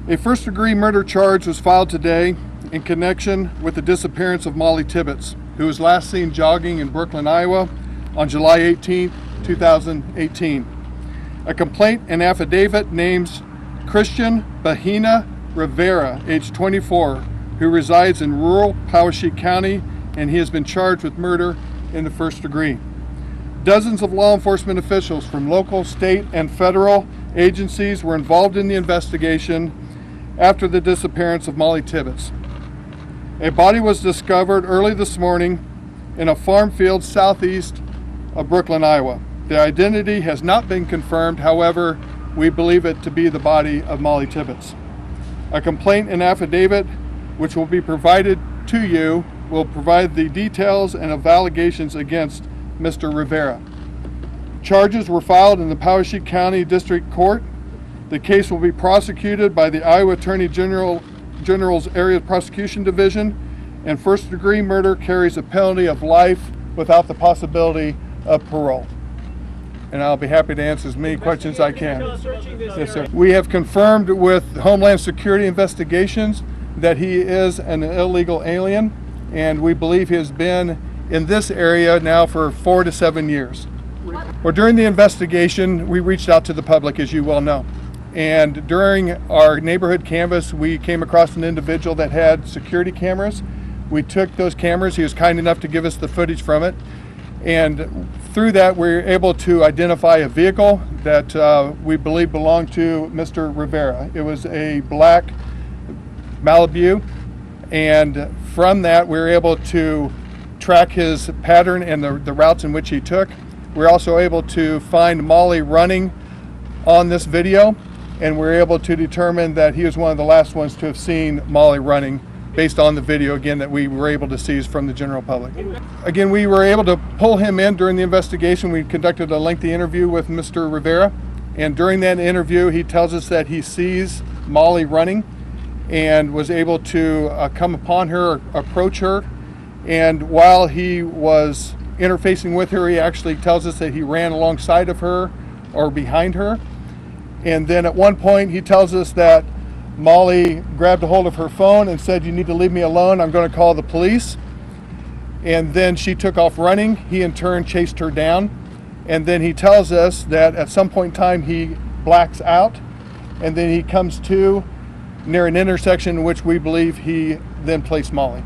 A first-degree murder charge was filed today in connection with the disappearance of Mollie Tibbetts, who was last seen jogging in Brooklyn, Iowa on July 18, 2018. A complaint and affidavit names Cristhian Bahena Rivera, age 24, who resides in rural Poweshiek County, and he has been charged with murder in the first degree. Dozens of law enforcement officials from local, state, and federal agencies were involved in the investigation after the disappearance of Mollie Tibbetts. A body was discovered early this morning in a farm field southeast of Brooklyn, Iowa. The identity has not been confirmed, however, we believe it to be the body of Mollie Tibbetts. A complaint and affidavit, which will be provided to you, will provide the details and of allegations against Mr. Rivera. Charges were filed in the Poweshiek County District Court. The case will be prosecuted by the Iowa Attorney General's Area Prosecution Division, and first-degree murder carries a penalty of life without the possibility of parole. And I'll be happy to answer as many questions as I can. Yes, sir. We have confirmed with Homeland Security investigations that he is an illegal alien, and we believe he has been in this area now for 4 to 7 years. Well, during the investigation, we reached out to the public, as you well know. And during our neighborhood canvass, we came across an individual that had security cameras. We took those cameras. He was kind enough to give us the footage from it. And through that, we were able to identify a vehicle that we believe belonged to Mr. Rivera. It was a black Malibu. And from that, we were able to track his pattern and the routes in which he took. We were also able to find Mollie running on this video, and we were able to determine that he was one of the last ones to have seen Mollie running based on the video, again, that we were able to seize from the general public. Again, we were able to pull him in during the investigation. We conducted a lengthy interview with Mr. Rivera, and during that interview, he tells us that he sees Mollie running and was able to come upon her, approach her, and while he was interfacing with her, he actually tells us that he ran alongside of her or behind her. And then at one point he tells us that Mollie grabbed a hold of her phone and said, "You need to leave me alone, I'm going to call the police." And then she took off running. He in turn chased her down. And then he tells us that at some point in time he blacks out, and then he comes to near an intersection in which we believe he then placed Mollie.